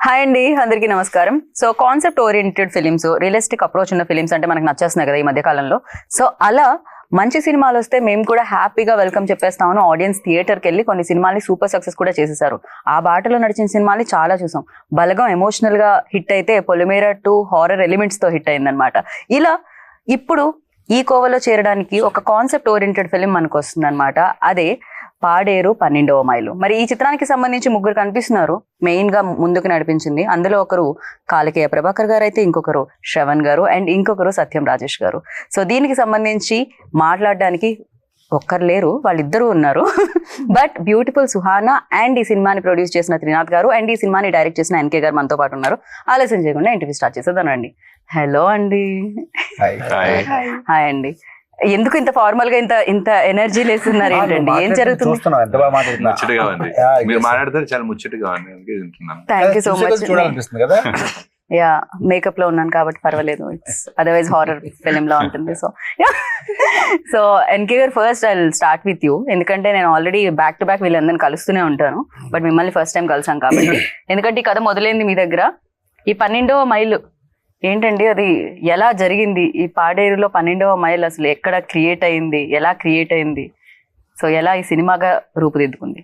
Hi అండి, అందరికీ నమస్కారం. So concept oriented films, realistic approach ఉన్న ఫిలిమ్స్ అంటే మనకు నచ్చేస్తున్నాయి కదా ఈ మధ్య కాలంలో. సో అలా మంచి సినిమాలు వస్తే మేము కూడా హ్యాపీగా వెల్కమ్ చెప్పేస్తాము. ఆడియన్స్ థియేటర్కి వెళ్ళి కొన్ని సినిమాల్ని సూపర్ సక్సెస్ కూడా చేసేసారు. ఆ బాటలో నడిచిన సినిమాల్ని చాలా చూసాం. బలగం ఎమోషనల్ గా హిట్ అయితే పొలిమేర 2 హారర్ ఎలిమెంట్స్ తో హిట్ అయిందనమాట. ఇలా ఇప్పుడు ఈ కోవలో చేరడానికి ఒక కాన్సెప్ట్ ఓరియంటెడ్ ఫిలిం మనకు వస్తుంది అనమాట. అదే పాడేరు 12వ మైలు. మరి ఈ చిత్రానికి సంబంధించి ముగ్గురు కనిపిస్తున్నారు మెయిన్ గా ముందుకు నడిపించింది. అందులో ఒకరు కాలికేయ ప్రభాకర్ గారు అయితే, ఇంకొకరు శ్రవణ్ గారు అండ్ ఇంకొకరు సత్యం రాజేష్ గారు. సో దీనికి సంబంధించి మాట్లాడడానికి ఒక్కరు లేరు, వాళ్ళిద్దరూ ఉన్నారు. బట్ బ్యూటిఫుల్ సుహానా అండ్ ఈ సినిమాని ప్రొడ్యూస్ చేసిన త్రినాథ్ గారు అండ్ ఈ సినిమాని డైరెక్ట్ చేసిన ఎన్కే గారు మనతో పాటు ఉన్నారు. ఆలస్యం చేయకుండా ఇంటర్వ్యూ స్టార్ట్ చేసేదానండి. హలో అండి. హాయ్ అండి. ఎందుకు ఇంత ఫార్మల్ గా ఇంత ఎనర్జీ లేస్తున్నారు ఏంటండి? ఏం జరుగుతుంది? Thank you so much. Yeah, makeup లో ఉన్నాను కాబట్టి పర్వాలేదు. అదర్వైజ్ హారర్ ఫిలిం లా ఉంటుంది. సో ఎన్కే గారు, first I start with you. ఎందుకంటే నేను ఆల్రెడీ బ్యాక్ టు బ్యాక్ వీళ్ళందరినీ కలుస్తూనే ఉంటాను, బట్ మిమ్మల్ని ఫస్ట్ టైం కలిసాం కాబట్టి. ఎందుకంటే ఈ కథ మొదలైంది మీ దగ్గర. ఈ 12వ మైలు ఏంటండి, అది ఎలా జరిగింది? ఈ పాడేరులో 12వ మైల్ అసలు ఎక్కడ క్రియేట్ అయింది, ఎలా క్రియేట్ అయింది? సో ఎలా ఈ సినిమాగా రూపుదిద్దుకుంది?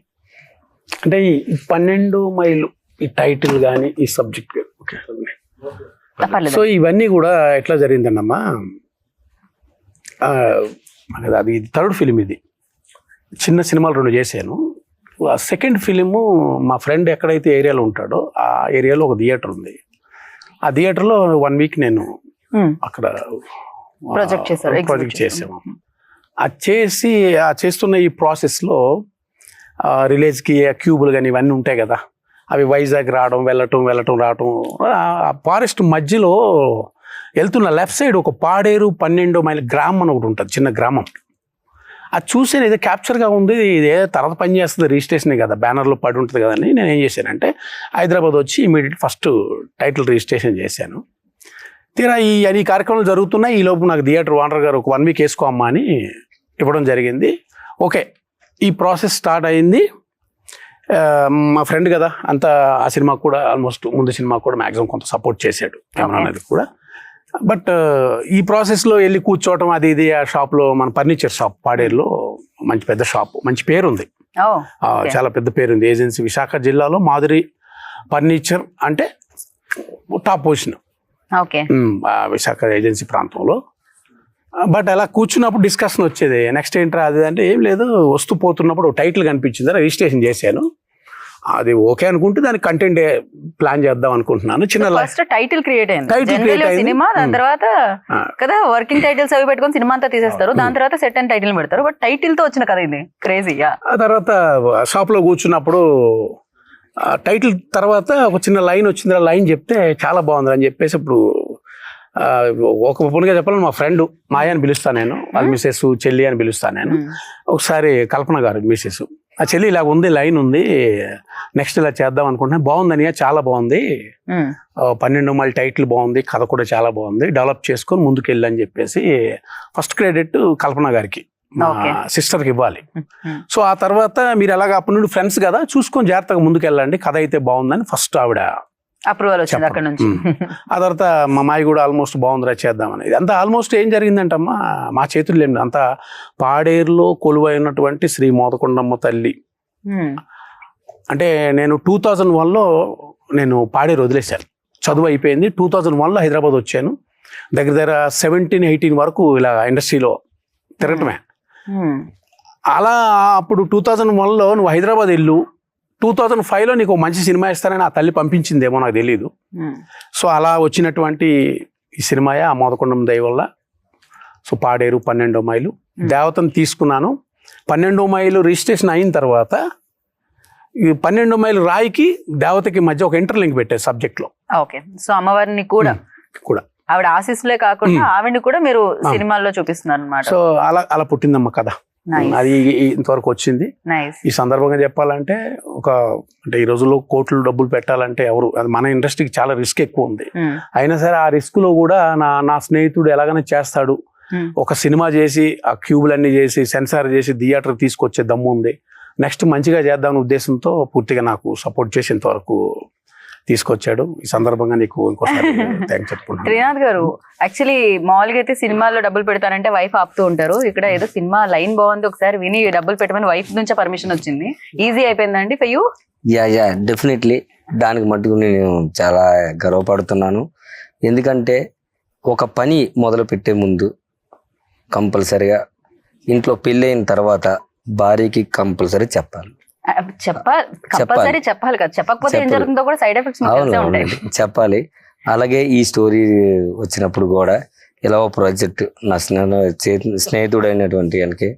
అంటే ఈ 12 మైలు ఈ టైటిల్ కానీ ఈ సబ్జెక్ట్ సో ఇవన్నీ కూడా ఎట్లా జరిగిందన్నమ్మా, అది థర్డ్ ఫిలిం. ఇది చిన్న సినిమాలు 2 చేశాను. ఆ సెకండ్ ఫిలిము మా ఫ్రెండ్ ఎక్కడైతే ఏరియాలో ఉంటాడో ఆ ఏరియాలో ఒక థియేటర్ ఉంది. ఆ థియేటర్లో 1 వీక్ నేను అక్కడ ప్రాజెక్ట్ చేసాము. అది చేస్తున్న ఈ ప్రాసెస్లో రిలేజ్కి క్యూబులు కానీ ఇవన్నీ ఉంటాయి కదా, అవి వైజాగ్ వెళ్ళటం రావటం. ఆ ఫారెస్ట్ మధ్యలో వెళ్తున్న లెఫ్ట్ సైడ్ ఒక పాడేరు 12 మైల్ గ్రామం అని ఒకటి ఉంటుంది, చిన్న గ్రామం. అది చూసాను, ఏదో క్యాప్చర్గా ఉంది, ఇదే తర్వాత పని చేస్తుంది, రిజిస్ట్రేషన్ కదా, బ్యానర్లో పడి ఉంటుంది కదని నేను ఏం చేశానంటే హైదరాబాద్ వచ్చి ఇమీడియట్ ఫస్ట్ టైటిల్ రిజిస్ట్రేషన్ చేశాను. తీరా ఈ కార్యక్రమాలు జరుగుతున్నాయి. ఈ లోపు నాకు థియేటర్ ఓనర్ గారు ఒక 1 వీక్ వేసుకోమ్మా అని ఇవ్వడం జరిగింది. ఓకే, ఈ ప్రాసెస్ స్టార్ట్ అయింది. మా ఫ్రెండ్ కదా, అంత ఆ సినిమాకు కూడా ఆల్మోస్ట్ ముందు సినిమాకు కూడా మ్యాక్సిమం కొంత సపోర్ట్ చేశాడు, కెమెరా అనేది కూడా. బట్ ఈ ప్రాసెస్లో వెళ్ళి కూర్చోవటం అది ఇది, ఆ షాప్లో మన ఫర్నిచర్ షాప్ పాడేరులో మంచి పెద్ద షాప్, మంచి పేరుంది, చాలా పెద్ద పేరుంది ఏజెన్సీ. విశాఖ జిల్లాలో మాధురి ఫర్నిచర్ అంటే టాప్ పొజిషన్ విశాఖ ఏజెన్సీ ప్రాంతంలో. బట్ అలా కూర్చున్నప్పుడు డిస్కషన్ వచ్చేది, నెక్స్ట్ ఏంట్రా అది అంటే, ఏం లేదు, వస్తూ పోతున్నప్పుడు టైటిల్ కనిపించింది, రిజిస్ట్రేషన్ చేశాను. అది ఓకే అనుకుంటే దానికి కంటెంట్ ప్లాన్ చేద్దాం అనుకుంటున్నాను. చిన్న టైటిల్ క్రియేట్ అయింది సినిమా, దాని తర్వాత కదా వర్కింగ్ టైటిల్స్ అవి పెట్టుకొని సినిమా అంతా తీసేస్తారు, దాని తర్వాత సెట్ అండ్ టైటిల్ పెడతారు. బట్ టైటిల్ తో వచ్చిన కదా ఇది క్రేజీగా. ఆ తర్వాత షాప్ లో కూర్చున్నప్పుడు టైటిల్ తర్వాత ఒక చిన్న లైన్ వచ్చింది, ఆ లైన్ చెప్తే చాలా బాగుంది అని చెప్పేసి ఇప్పుడు ఒక ఓపెన్గా చెప్పాలని మా ఫ్రెండ్ మాయ అని పిలుస్తాను నేను, వాళ్ళ మిస్సెస్ చెల్లి అని పిలుస్తాను నేను. ఒకసారి కల్పన గారు మిస్సెస్, ఆ చెల్లి ఇలా ఉంది, లైన్ ఉంది, నెక్స్ట్ ఇలా చేద్దాం అనుకుంటున్నా, బాగుందని, చాలా బాగుంది, 12 మైల్ టైటిల్ బాగుంది, కథ కూడా చాలా బాగుంది, డెవలప్ చేసుకొని ముందుకు వెళ్ళని చెప్పేసి ఫస్ట్ క్రెడిట్ కల్పన గారికి, మా సిస్టర్కి ఇవ్వాలి. సో ఆ తర్వాత మీరు ఎలాగ అప్పటి నుండి ఫ్రెండ్స్ కదా, చూసుకొని జాగ్రత్తగా ముందుకు వెళ్ళండి, కథ అయితే బాగుందని ఫస్ట్ ఆవిడ అప్రూవల్ వచ్చింది అక్కడ నుంచి. ఆ తర్వాత మా మాయ కూడా ఆల్మోస్ట్ బాగుందిరా చేద్దామనేది. అంతా ఆల్మోస్ట్ ఏం జరిగిందంటమ్మా, మా చేతుల్లో ఏమి అంతా పాడేరులో కొలువైనటువంటి శ్రీ మోదకొండమ్మ తల్లి. అంటే నేను 2001లో నేను పాడేరు వదిలేశాను, చదువు అయిపోయింది. 2001లో హైదరాబాద్ వచ్చాను. దగ్గర 17-18 వరకు ఇలా ఇండస్ట్రీలో తిరగటమే. అలా అప్పుడు 2001లో నువ్వు హైదరాబాద్ వెళ్ళు, 2005లో నీకు మంచి సినిమా ఇస్తానని ఆ తల్లి పంపించిందేమో నాకు తెలీదు. సో అలా వచ్చినటువంటి ఈ సినిమాయే ఆ మోదకొండమ్మ దయ వల్ల. సో పాడేరు 12వ మైలు దేవతను తీసుకున్నాను. 12వ మైలు రిజిస్ట్రేషన్ అయిన తర్వాత ఈ 12వ మైలు రాయికి దేవతకి మధ్య ఒక ఇంటర్లింక్ పెట్టారు సబ్జెక్ట్లో. ఓకే, సో అమ్మవారిని కూడా ఆవిడ ఆశీస్సులే కాకుండా ఆవిడని కూడా మీరు సినిమాల్లో చూపిస్తున్నారు అన్నమాట. సో అలా పుట్టిందమ్మ కథ. అది ఇంతవరకు వచ్చింది. ఈ సందర్భంగా చెప్పాలంటే అంటే ఈ రోజుల్లో కోట్లు డబ్బులు పెట్టాలంటే ఎవరు, అది మన ఇండస్ట్రీకి చాలా రిస్క్ ఎక్కువ ఉంది. అయినా సరే ఆ రిస్క్ లో కూడా నా స్నేహితుడు ఎలాగైనా చేస్తాడు, ఒక సినిమా చేసి ఆ క్యూబులన్నీ చేసి సెన్సార్ చేసి థియేటర్ తీసుకొచ్చే దమ్ము ఉంది, నెక్స్ట్ మంచిగా చేద్దామనే ఉద్దేశంతో పూర్తిగా నాకు సపోర్ట్ చేసేంత వరకు తీసుకొచ్చాడు. ఈ సందర్భంగా నీకు ఇంకోసారి థ్యాంక్స్ చెప్పుకుంటున్నాను. త్రినాథ్ గారు, యాక్చువల్లీ మామూలుగా అయితే సినిమాల్లో డబ్బులు పెడతానంటే వైఫ్ ఆపుతూ ఉంటారు. ఇక్కడ ఏదో సినిమా లైన్ బాగుంది, ఒకసారి విని డబ్బులు పెట్టమని వైఫ్ నుంచే పర్మిషన్ వచ్చింది. ఈజీ అయిపోయిందండి ఫర్ యూ? Yeah definitely. దానికి మట్టుకు నేను చాలా గర్వపడుతున్నాను. ఎందుకంటే ఒక పని మొదలు పెట్టే ముందు కంపల్సరిగా ఇంట్లో పెళ్ళైన తర్వాత భార్యకి కంపల్సరీ చెప్పాలి. కంపల్సరీ చెప్పాలి కదా, చెప్పకపోతే ఏం జరుగుతుందో కూడా సైడ్ ఎఫెక్ట్స్ ఉంటాయి. చెప్పాలి. అలాగే ఈ స్టోరీ వచ్చినప్పుడు కూడా ఇలా ఒక ప్రాజెక్ట్ నా స్నేహితుడైనటువంటి ఆయనకి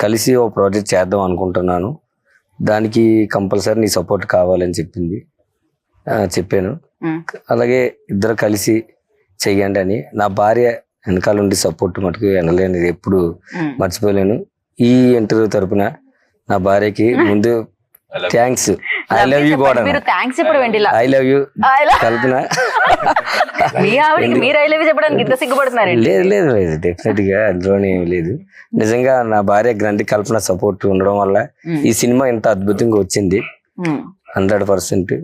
కలిసి ఒక ప్రాజెక్ట్ చేద్దాం అనుకుంటున్నాను. దానికి కంపల్సరీ నీ సపోర్ట్ కావాలని చెప్పాను. అలాగే ఇద్దరు కలిసి చెయ్యండి అని. నా భార్య వెనకాల ఉండి సపోర్ట్ మటుకు వినలేనిది ఎప్పుడు మర్చిపోలేను. ఈ ఇంటర్వ్యూ తరపున నా భార్యకి ముందు థ్యాంక్స్. ఐ లవ్ యూ కూడా. ఐ లవ్ యూ కల్పన. లేదు డెఫినెట్ గా అందులోనే లేదు. నిజంగా నా భార్య గ్రంథి కల్పన సపోర్ట్ ఉండడం వల్ల ఈ సినిమా ఇంత అద్భుతంగా వచ్చింది. 100%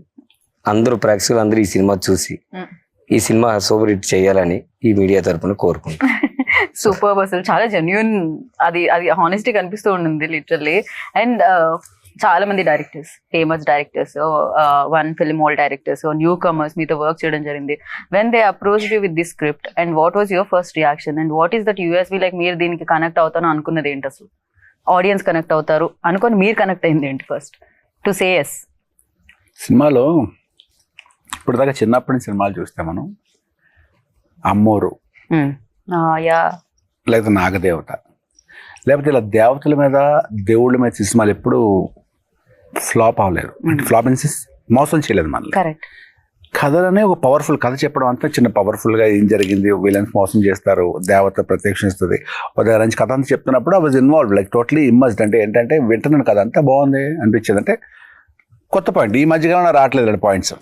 అందరూ ప్రేక్షకులు అందరూ ఈ సినిమా చూసి ఈ సినిమా సూపర్ హిట్ చేయాలని ఈ మీడియా తరపున కోరుకుంటాను. సూపర్, అసలు చాలా జెన్యూన్, అది హానెస్టీ కనిపిస్తూ ఉంటుంది లిటరల్లీ. అండ్ చాలా మంది directors, famous directors, 1 film old directors, new comers మీతో వర్క్ చేయడం జరిగింది. When they approached you with this script and what was your first reaction and what is that USB? Like మీరు దీనికి connect అవుతాను అనుకున్నది ఏంటి? అసలు ఆడియన్స్ కనెక్ట్ అవుతారు అనుకొని మీరు కనెక్ట్ అయింది ఏంటి ఫస్ట్ టు సే ఎస్? సినిమాలో ఇప్పుడు దాకా చిన్నప్పటి సినిమాలు చూస్తే మనం అమ్మోరు, లేకపోతే నాగదేవత, లేకపోతే ఇలా దేవతల మీద దేవుళ్ళ మీద సినిమాలు ఎప్పుడు ఫ్లాప్ అవ్వలేదు. ఫ్లాప్ ఇన్ మోసం చేయలేదు మనల్ని. కథలనే ఒక పవర్ఫుల్ కథ చెప్పడం అంతా చిన్న పవర్ఫుల్గా ఏం జరిగింది, విలన్స్ మోసం చేస్తారు, దేవత ప్రత్యక్షిస్తుంది, ఒక దగ్గర నుంచి కథ అంతా చెప్తున్నప్పుడు I was involve, like totally immersed. అంటే ఏంటంటే వింటున్నాను కథ అంతా బాగుంది అనిపించింది. అంటే కొత్త పాయింట్ ఈ మధ్యకాలంలో రావట్లేదు పాయింట్స్,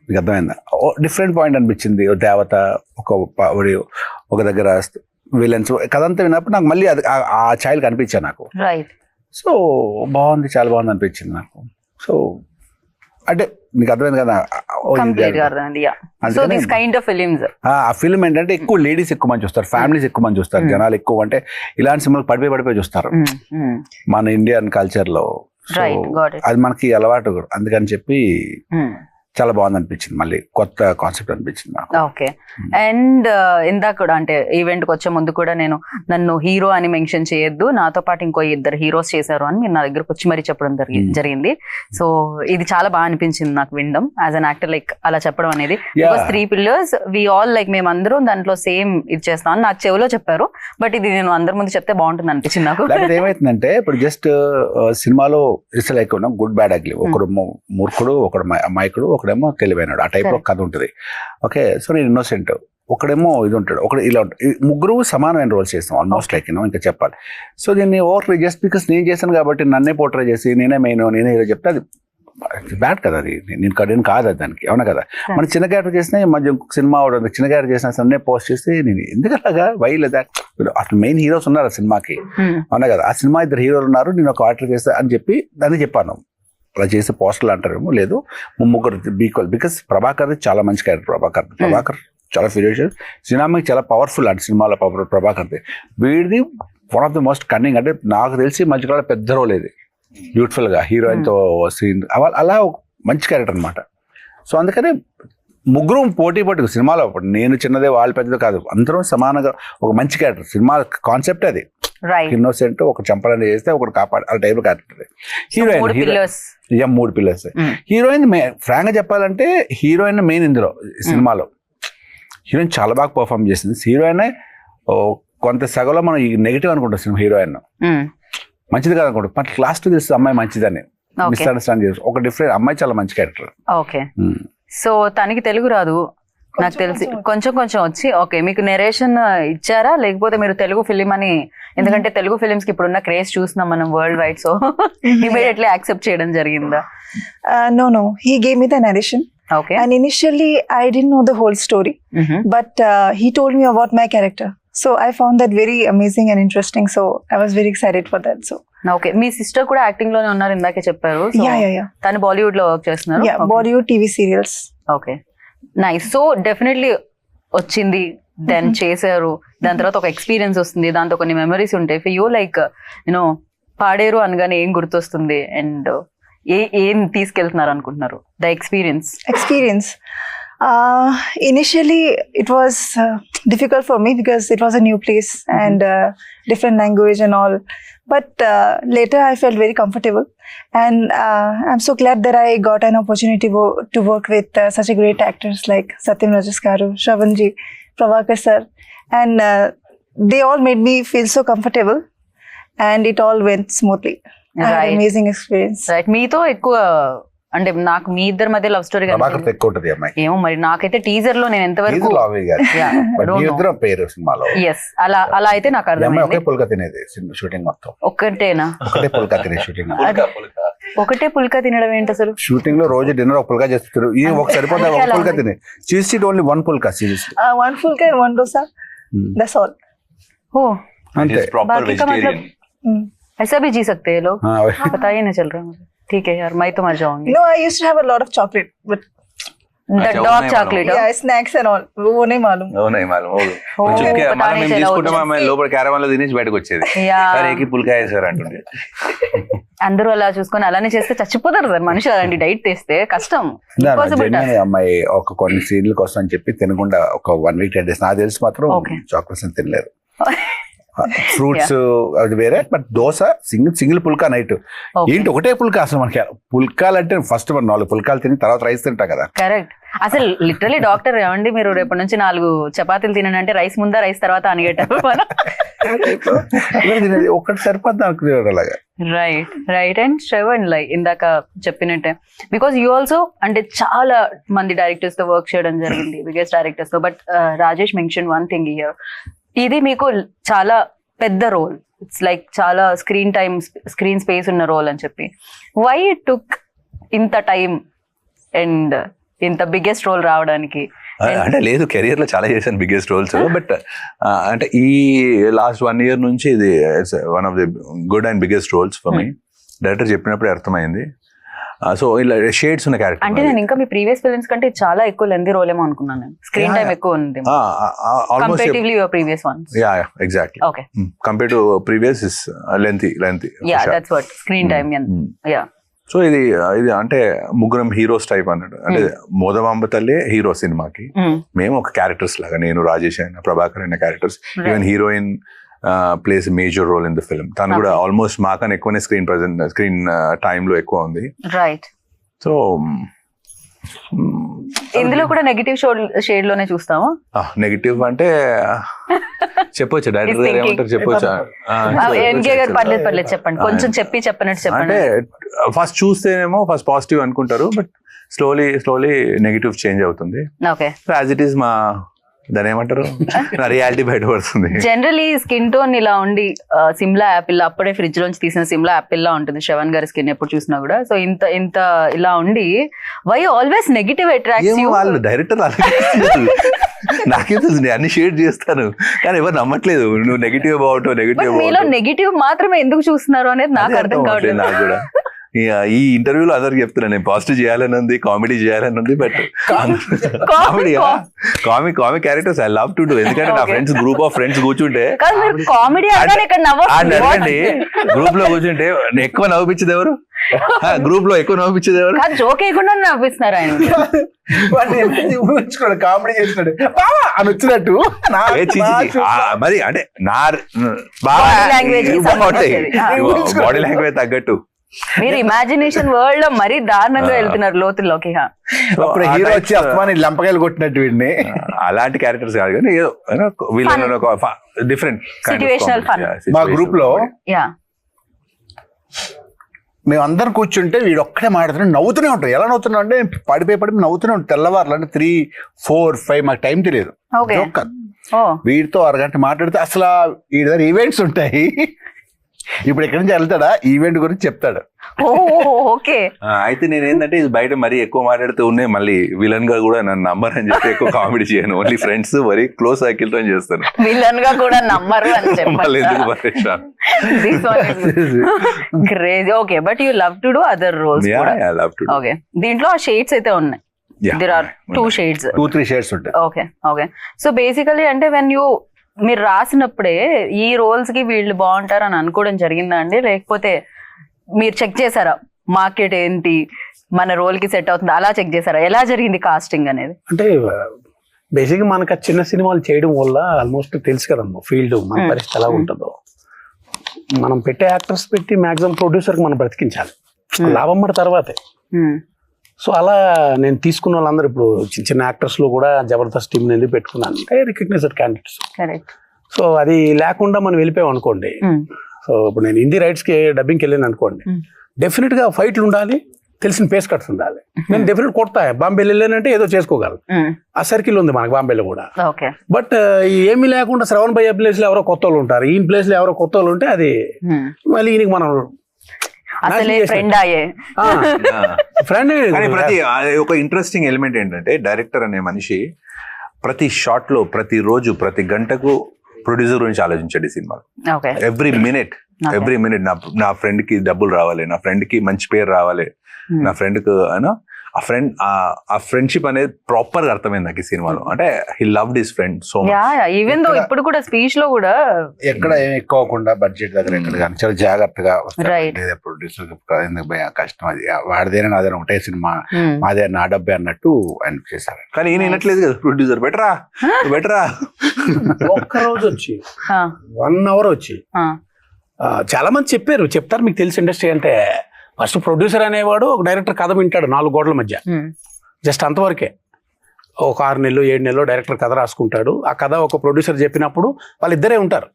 మీకు అర్థమైందా? డిఫరెంట్ పాయింట్ అనిపించింది. దేవత ఒక దగ్గర విలన్స్ కథంతా విన్నప్పుడు నాకు మళ్ళీ అది ఆ ఛాయలు కనిపించాను నాకు. సో బాగుంది, చాలా బాగుంది అనిపించింది నాకు. సో అంటే నీకు అర్థమైంది కదా. ఆ ఫిల్మ్ ఏంటంటే ఎక్కువ లేడీస్ ఎక్కువ మంది చూస్తారు, ఫ్యామిలీస్ ఎక్కువ మంది చూస్తారు, జనాలు ఎక్కువ. అంటే ఇలాంటి సినిమాలు పడిపోయి చూస్తారు మన ఇండియన్ కల్చర్ లో. అది మనకి అలవాటు, అందుకని చెప్పి చాలా బాగుంది అనిపించింది. మళ్ళీ కొత్త కాన్సెప్ట్ అనిపించింది నాకు. ఓకే. అండ్ ఇందాక కూడా అంటే ఈవెంట్కి వచ్చే ముందు కూడా నన్ను హీరో అని మెన్షన్ చేయొద్దు, నాతో పాటు ఇంకో 2 హీరోస్ చేశారు అని మీరు నా దగ్గరకు వచ్చి మరీ చెప్పడం జరిగింది. సో ఇది చాలా బాగా అనిపించింది నాకు వినడం యాజ్ అన్ యాక్టర్, లైక్ అలా చెప్పడం అనేది. 3 pillars వి ఆల్ లైక్ మేమందరం దాంట్లో సేమ్ ఇది చేస్తాం అని నాకు చెవిలో చెప్పారు. బట్ ఇది నేను అందరి ముందు చెప్తే బాగుంటుంది అనిపించింది నాకు. ఏమైతుందంటే ఇప్పుడు జస్ట్ సినిమాలో it's like good bad ugly, ఒకడు మూర్ఖుడు, ఒకడు అమాయకుడు, ఒకడేమో తెలివైనాడు, ఆ టైప్ లో కథ ఉంటుంది. ఓకే. సో నేను ఇన్నోసెంట్, ఒకడేమో ఇది ఉంటాడు, ఒకడు ఇలా ఉంటాడు. ముగ్గురు సమానమైన రోల్స్ చేస్తాం ఆల్మోస్ట్, లైక్ ఇంకా చెప్పాలి. సో దీన్ని ఓవర్ జస్ట్ బికాస్ నేను చేశాను కాబట్టి నన్నే పోర్ట్రే చేసి నేనే మెయిన్ నేనే హీరో చెప్తే అది బ్యాడ్ కదా. అది నేను కాదు అది దానికి, అవునా కదా. మన చిన్న క్యారెక్టర్ చేసినా మధ్య సినిమా చిన్న క్యారెక్టర్ చేసిన అన్నే పోస్ట్ చేస్తే నేను ఎందుకలాగా వైలేదా, అసలు మెయిన్ హీరోస్ ఉన్నారు ఆ సినిమాకి, అవునా కదా. ఆ సినిమా 2 హీరోలు ఉన్నారు, నేను ఒక ఆర్డర్ చేస్తా అని చెప్పి దాన్ని చెప్పాను. అలా చేసే పోస్టర్లు అంటారేమో, లేదు ముగ్గురు ఈక్వల్. బికాస్ ప్రభాకర్ చాలా మంచి క్యారెక్టర్. ప్రభాకర్ చాలా ఫిరేషియస్, సినిమాకి చాలా పవర్ఫుల్ అంటే సినిమాలో ప్రభాకర్ది. వీడిది one of the most cunning. అంటే నాకు తెలిసి మధ్యకాలంలో పెద్ద రోల్ ఇది, బ్యూటిఫుల్ గా హీరోయిన్తో సీన్, అలా మంచి క్యారెక్టర్ అనమాట. సో అందుకనే ముగ్గురు పోటీ సినిమాలో నేను చిన్నదే వాళ్ళు పెద్దది కాదు, అందరం సమానంగా ఒక మంచి క్యారెక్టర్. సినిమా కాన్సెప్ట్ అది, ఇన్నోసెంట్, ఒక చంపలని చేస్తే ఒకటి కాపాడు, ఆ type character. Heroine 3 pillars. Heroine frank గా చెప్పాలంటే హీరోయిన్ మెయిన్ ఇందులో సినిమాలో. హీరోయిన్ చాలా బాగా పర్ఫార్మ్ చేసింది. హీరోయిన్ కొంత సగంలో మనం నెగిటివ్ అనుకుంటాం సినిమా, హీరోయిన్ మంచిది కాదు అనుకుంటాం, బట్ లాస్ట్ తెలిసి అమ్మాయి మంచిదని మిస్అండర్స్టాండ్ చేసి ఒక డిఫరెంట్ అమ్మాయి చాలా మంచి క్యారెక్టర్. ఓకే. సో తనకి తెలుగు రాదు నాకు తెలిసి, కొంచెం వచ్చి. ఓకే, మీకు నెరేషన్ ఇచ్చారా లేకపోతే మీరు తెలుగు ఫిలిం అని, ఎందుకంటే తెలుగు ఫిలిమ్స్ కి ఇప్పుడున్న క్రేజ్ చూస్తున్నాం మనం world wide, so immediately accept చేయడం జరిగిందా? No, he gave me the narration. Okay. And initially I didn't know the whole story, but he told me about my character. So I found that very amazing and interesting. So I was very excited for that. So okay, me sister కూడా acting లోనే ఉన్నారు ఇందాకే చెప్పారు. yeah. తను బాలీవుడ్ లో work చేస్తున్నారు. Yeah, Bollywood TV serials. Okay, nice. So definitely వచ్చింది, then చేశారు, దాని తర్వాత ఒక ఎక్స్పీరియన్స్ వస్తుంది, దాంతో కొన్ని మెమరీస్ ఉంటాయి. For you like you know Paderu అనగానే ఏం గుర్తొస్తుంది అండ్ ఏం తీసుకెళ్తున్నారు అనుకుంటున్నారు? The experience. Initially it was difficult for me because it was a new place and different language and all, but later I felt very comfortable, and I'm so glad that I got an opportunity to work with such a great actors like Satyam Rajas garu, Shravan ji, Prabhakar sir, and they all made me feel so comfortable and it all went smoothly. I had an amazing experience. Right. మీతో ఎక్కువ అంటే నాకు మీ ఇద్దరి మధ్య love story Prabhakar ఎక్కువ ఉంటది అమ్మాయి. ఏమో మరి నాకైతే టీజర్ లో నేను ఎంతవరకు పేరు సినిమాలో ఎస్ అలా అయితే నాకు ఒకే అర్థమైంది. పుల్కా తినేది షూటింగ్ మొత్తం. ఒక్కటేనా? ఒకటే పుల్కా తినే షూటింగ్. ఒకటే పుల్కా తినడం ఏంటి అసలు? షూటింగ్ లో రోజు డిన్నర్ ఒక పుల్కా చేస్తారు. ఇది ఒక సరిపోతుంది, ఒక పుల్కా తినే. Cheese it only one phulka seriously. One fulka and one dosa. That's all. ఓ అంతే. बाकी का मतलब ऐसा भी जी सकते हैं लोग. पता ही नहीं चल रहा मुझे. ठीक है यार, मैं तो मर जाऊंगी. No, I used to have a lot of chocolate, but The dog chocolate. yeah, snacks and all. वो नहीं मालूम. తీసుకుంటాం లోపల క్యారవాన్ లో తినేసి బయటకు వచ్చేది. సార్ ఏకి పుల్కా సార్ అంటుండే. అందరూ అలా చూసుకొని అలానే చేస్తే చచ్చిపోతారు సార్ మనుషులు. అలాంటి డైట్ తీస్తే కష్టం. అమ్మాయి ఒక కొన్ని సీన్ల కోసం అని చెప్పి తినకుండా ఒక 1 week 10 days నాకు తెలిసి మాత్రం చాక్లెట్స్ అని తినలేదు. ఫ్రూట్స్ అది వేరే, బట్ దోశ సింగిల్ పుల్కా నైట్. ఏంటి ఒకటే పుల్కా అసలు మనకి పుల్కాలు అంటే ఫస్ట్ 4 పుల్కాలు తిని తర్వాత రైస్ తింటా కదా. కరెక్ట్. అసలు లిటరలీ డాక్టర్ ఏమండి మీరు రేపటి నుంచి 4 చపాతీలు తినంటే రైస్ ముందా రైస్ తర్వాత అనిగేటారు మనం. ఒకటి సరిపోద్ది అనుకునేవాడు అలాగా. రైట్ అండ్ శ్రవణ్ లైక్ ఇందాక చెప్పినట్టే బికాస్ యూ ఆల్సో అంటే చాలా మంది డైరెక్టర్స్ తో వర్క్ చేయడం జరిగింది, బిగ్గెస్ట్ డైరెక్టర్స్ తో. But Rajesh mention one thing here, ఇది మీకు చాలా పెద్ద రోల్. ఇట్స్ లైక్ చాలా స్క్రీన్ స్పేస్ ఉన్న రోల్ అని చెప్పి. వై ఇట్ టుక్ ఇంత టైం అండ్ ఇంత బిగ్గెస్ట్ రోల్ రావడానికి? అంటే లేదు, కెరియర్ లో చాలా చేశాను బిగ్గెస్ట్ రోల్స్, బట్ అంటే ఈ లాస్ట్ 1 year నుంచి ఇది one of the good and biggest roles for me. Director చెప్పినప్పుడే అర్థమైంది. సో ఇలా షేడ్స్ ఉన్న క్యారెక్టర్. అంటే నేను ఇంకా మీ ప్రీవియస్ ఫిల్మ్స్ కంటే చాలా ఎక్కువ లెంతీ రోల్ ఏమో అనుకున్నాను నేను. స్క్రీన్ టైం ఎక్కువ ఉంది comparatively your previous once. Yeah exactly. Okay, compare to previous is lengthy. Yeah that's what screen time. Yeah. So ఇది అంటే ముగ్గురం హీరోస్ టైప్ అన్నట్టు. అంటే మోదమాంబ తల్లి హీరో సినిమాకి, మేము ఒక క్యారెక్టర్స్ లాగా, నేను రాజేష్ అయిన ప్రభాకర్ అయిన characters. Even heroine plays major role in the film. తను కూడా ఆల్మోస్ట్ మాకన్నా ఎక్కువనే స్క్రీన్ టైమ్ లో ఎక్కువ ఉంది. రైట్. సో ఇందులో కూడా నెగటివ్ షేడ్ లోనే చూస్తాము. నెగటివ్ అంటే చెప్పొచ్చు, డైరెక్టర్ గారు ఏమంటారు చెప్పొచ్చు. ఎన్కే గారు పర్లేదు చెప్పండి, కొంచెం చెప్పినట్టు చెప్పండి. అంటే ఫస్ట్ చూస్తేనేమో ఫస్ట్ పాజిటివ్ అనుకుంటారు, బట్ స్లోలీ నెగటివ్ చేంజ్ అవుతుంది. ఓకే. యాజ్ ఇట్ ఈస్ మా దాని ఏమంటారు నా రియాలిటీ బయటపడుతుంది. జనరలీ స్కిన్ టోన్ ఇలా ఉండి సిమ్లా యాపిల్, అప్పుడే ఫ్రిడ్జ్ లోంచి తీసిన సిమ్లా యాపిల్ లా ఉంటుంది శ్రవణ్ గారి స్కిన్ ఎప్పుడు చూసినా కూడా. సో ఇంత ఇలా ఉండి why always negative attracts you? వాళ్ళు డైరెక్టర్ నాకే తెలుసు, అన్ని షేడ్ చేస్తాను కానీ ఎవరు నమ్మట్లేదు. నువ్వు నెగిటివ్ అబౌట్ నెగిటివ్, మీలో నెగిటివ్ మాత్రమే ఎందుకు చూస్తున్నారు అనేది నాకు అర్థం కావట్లేదు. నాకు కూడా ఈ ఇంటర్వ్యూలో అందరికి చెప్తున్నా, నేను పాజిటివ్ చేయాలని ఉంది, కామెడీ చేయాలని ఉంది, but comic characters I love to do. ఎందుకంటే నా ఫ్రెండ్స్ గ్రూప్ ఆఫ్ ఫ్రెండ్స్ కూర్చుంటే అడగండి, గ్రూప్ లో కూర్చుంటే ఎక్కువ నవ్వించేది ఎవరు? గ్రూప్ లో ఎక్కువ నవ్వించేది ఎవరు? జోక్ వేయకుండా నవ్విస్తున్నారు ఆయన. కామెడీ చేస్తున్నాడు అని వచ్చినట్టు మరి అంటే నా బాడీ లాంగ్వేజ్ తగ్గట్టు మీరు ఇమాజినేషన్ వరల్డ్ లో మరీ దారుణంగా వెళ్తున్నారు లోతుల్లోకి. హీరో వచ్చి అస్తమాని లంపకాయలు కొట్టినట్టు వీడిని. అలాంటి క్యారెక్టర్స్ కాదు కానీ ఏదో వీళ్ళ డిఫరెంట్ సిట్యుయేషనల్ ఫన్. మా గ్రూప్ లో మేము అందరం కూర్చుంటే వీడు ఒక్కడే మాట్లాడుతున్నాడు, నవ్వుతూనే ఉంటాం. ఎలా నవ్వుతున్నాం అంటే పడిపోయి నవ్వుతూనే ఉంటాం. తెల్లవారులు అంటే 3, 4, 5 మాకు టైం తెలియదు. వీడితో 1 గంట మాట్లాడితే అసలు వీడి దగ్గర ఈవెంట్స్ ఉంటాయి. ఇప్పుడు ఎక్కడి నుంచి వెళ్తాడా ఈవెంట్ గురించి చెప్తాడు. ఓ ఓకే. అయితే నేను ఏంటంటే ఇది బయట మరీ ఎక్కువ మాట్లాడుతూ ఉన్నాయి, మళ్ళీ విలన్ గా కూడా నన్ను నంబర్ అని చెప్పి ఎక్కువ కామెడీ చేయను. Only friends very close circle తో చేస్తాను. విలన్ గా కూడా నమ్మరు అని మళ్ళీ ఎందుకు చెప్పాలి. పరేషాన్. Crazy. Okay, but you love to do other roles కూడా. I love to do. Okay, దీంట్లో ఆ షేడ్స్ అయితే ఉన్నాయి. Yeah, దేర్ ఆర్ 2 ఉన్నాయి. షేడ్స్. 2-3 షేడ్స్ ఉంటాయి. Okay okay. సో బేసికలీ అంటే మీరు రాసినప్పుడే ఈ రోల్స్ కి వీళ్ళు బాగుంటారు అని అనుకోవడం జరిగిందా అండి, లేకపోతే మీరు చెక్ చేశారా మార్కెట్ ఏంటి మన రోల్ కి సెట్ అవుతుంది అలా చెక్ చేశారా? ఎలా జరిగింది కాస్టింగ్ అనేది? అంటే బేసిక్గా మనకు ఆ చిన్న సినిమాలు చేయడం వల్ల ఆల్మోస్ట్ తెలుసు కదమ్మా ఫీల్డ్ మన పరిస్థితి ఎలా ఉంటుందో. మనం పెట్టే యాక్టర్స్ పెట్టి మాక్సిమం ప్రొడ్యూసర్కి మనం బ్రతికించాలి, లాభం పడిన తర్వాతే. సో అలా నేను తీసుకున్న వాళ్ళందరూ ఇప్పుడు చిన్న చిన్న యాక్టర్స్లో కూడా జబర్దస్త్ టీం ఎందుకు పెట్టుకున్నాను అంటే రికగ్నైజ్డ్ క్యాండిడేట్స్. కరెక్ట్. సో అది లేకుండా మనం వెళ్ళిపోయాం అనుకోండి. సో ఇప్పుడు నేను హిందీ రైట్స్కి డబ్బింగ్కి వెళ్ళాను అనుకోండి, డెఫినెట్గా ఫైట్లు ఉండాలి, తెలిసిన పేస్ కట్స్ ఉండాలి. నేను డెఫినెట్ కొడతా. బాంబేలో వెళ్ళానంటే ఏదో చేసుకోగలను, ఆ సర్కిల్ ఉంది మనకు బాంబేలో కూడా. ఓకే. బట్ ఏమీ లేకుండా శ్రవణ్ భయ్య ప్లేస్లో ఎవరో కొత్త వాళ్ళు ఉంటారు, ఈ ప్లేస్లో ఎవరో కొత్త వాళ్ళు ఉంటే అది మళ్ళీ ఈయనకి మనం అసలే ఫ్రెండ్ అయ్యే ఫ్రెండ్. కానీ ఒక ఇంట్రెస్టింగ్ ఎలిమెంట్ ఏంటంటే డైరెక్టర్ అనే మనిషి ప్రతి షాట్ లో, ప్రతి రోజు, ప్రతి గంటకు ప్రొడ్యూసర్ గురించి ఆలోచించాడు ఈ సినిమాలో. ఎవ్రీ మినిట్ నా ఫ్రెండ్ కి డబ్బులు రావాలి, నా ఫ్రెండ్ కి మంచి పేరు రావాలి, నా ఫ్రెండ్ కు ఆ ఫ్రెండ్షిప్ అనేది ప్రాపర్ గా అర్థమైంది నాకు ఈ సినిమాలో. అంటే he loved his friend so much. Even though ఇప్పుడు కూడా స్పీచ్ లో కూడా ఎక్కడ ఏం ఎక్కువకుండా బడ్జెట్ దగ్గర ఎక్కడ కానీ చాలా జాగ్రత్తగా ప్రొడ్యూసర్ కష్టం అది వాడిదేనా నాదేనా ఒకటే సినిమా మాదే నా డబ్బే అన్నట్టు ఆయన చేశారు. కానీ ఈయన వినట్లేదు కదా ప్రొడ్యూసర్, బెటరా ఒక్క రోజు వచ్చి 1 hour వచ్చి చాలా మంది చెప్తారు మీకు తెలిసి ఇండస్ట్రీ అంటే ఫస్ట్ ప్రొడ్యూసర్ అనేవాడు ఒక డైరెక్టర్ కథ వింటాడు 4 గోడల మధ్య, జస్ట్ అంతవరకే. ఒక 6 నెలలు 7 నెలలు డైరెక్టర్ కథ రాసుకుంటాడు. ఆ కథ ఒక ప్రొడ్యూసర్ చెప్పినప్పుడు వాళ్ళిద్దరే ఉంటారు.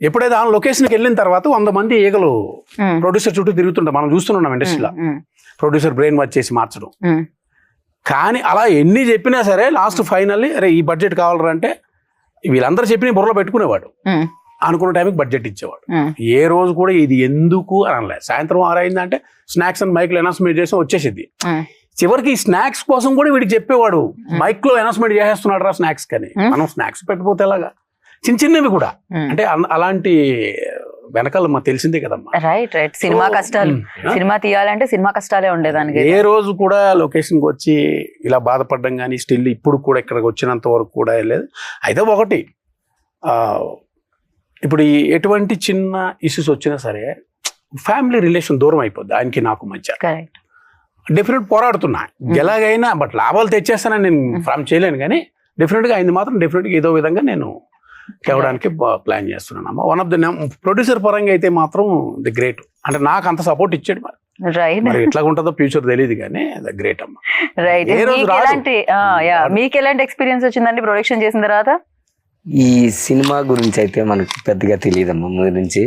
ఎప్పుడైతే ఆ లొకేషన్కి వెళ్ళిన తర్వాత 100 మంది ఈగలు ప్రొడ్యూసర్ చుట్టూ తిరుగుతుంటారు. మనం చూస్తున్నాం ఇండస్ట్రీలో ప్రొడ్యూసర్ బ్రెయిన్ వాష్ చేసి మార్చడం. కానీ అలా ఎన్ని చెప్పినా సరే లాస్ట్ ఫైనల్లీ అరే ఈ బడ్జెట్ కావాలరా అంటే వీళ్ళందరూ చెప్పిన బుర్రలో పెట్టుకునేవాడు, అనుకున్న టైంకి బడ్జెట్ ఇచ్చేవాడు. ఏ రోజు కూడా ఇది ఎందుకు అని అనలేదు. సాయంత్రం 6 అయిందంటే స్నాక్స్ అండ్ మైక్లో అనౌన్స్మెంట్ చేసి వచ్చేసింది. చివరికి ఈ స్నాక్స్ కోసం కూడా వీడికి చెప్పేవాడు, మైక్ లో అనౌన్స్మెంట్ చేసేస్తున్నాడు రా స్నాక్స్ కని. మనం స్నాక్స్ పెట్టిపోతే ఎలాగా, చిన్నవి కూడా. అంటే అలాంటి వెనకాల మాకు తెలిసిందే కదమ్మా. రైట్. సినిమా కష్టాలు, సినిమా తీయాలంటే సినిమా కష్టాలే ఉండేదానికి. ఏ రోజు కూడా లొకేషన్కి వచ్చి ఇలా బాధపడడం కానీ స్టిల్ ఇప్పుడు కూడా ఇక్కడికి వచ్చినంత వరకు కూడా లేదు. అయితే ఒకటి ఇప్పుడు ఎటువంటి చిన్న ఇష్యూస్ వచ్చినా సరే ఫ్యామిలీ రిలేషన్ దూరం అయిపోద్ది ఆయనకి నాకు మధ్య. డెఫినెట్ పోరాడుతున్నా ఎలాగైనా, బట్ లాభాలు తెచ్చేస్తానని నేను ఫ్రామ్ చేయలేను, కానీ డెఫినెట్గా అయింది మాత్రం డెఫినెట్గా ఏదో విధంగా నేను తేవడానికి ప్లాన్ చేస్తున్నాను అమ్మా. వన్ ఆఫ్ ద ప్రొడ్యూసర్ పరంగా అయితే మాత్రం ది గ్రేట్. అంటే నాకు అంత సపోర్ట్ ఇచ్చాడు, మరి ఎట్లా ఉంటుందో ఫ్యూచర్ తెలియదు, కానీ ద గ్రేట్ అమ్మా. రైట్. మీకు ఎలాంటి ఎక్స్పీరియన్స్ వచ్చిందండి ప్రొడక్షన్ చేసిన తర్వాత? ఈ సినిమా గురించి అయితే మనకు పెద్దగా తెలియదమ్మా ముందు నుంచి.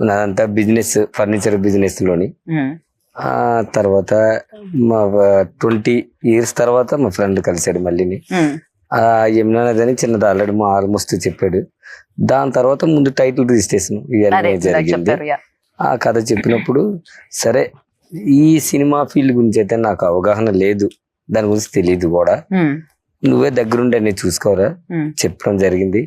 నాదంతా బిజినెస్, ఫర్నిచర్ బిజినెస్ లోని. ఆ తర్వాత మా 20 years తర్వాత మా ఫ్రెండ్ కలిసాడు మళ్ళీని. ఆ యమునా నది అని చిన్నది ఆల్రెడీ మా ఆల్మోస్ట్ చెప్పాడు. దాని తర్వాత ముందు టైటిల్ రిజిస్ట్రేషన్ ఇవన్నీ జరిగింది. ఆ కథ చెప్పినప్పుడు సరే ఈ సినిమా ఫీల్డ్ గురించి అయితే నాకు అవగాహన లేదు, దాని గురించి తెలియదు కూడా, నువ్వే దగ్గరుండి అన్ని చూసుకోరా చెప్పడం జరిగింది.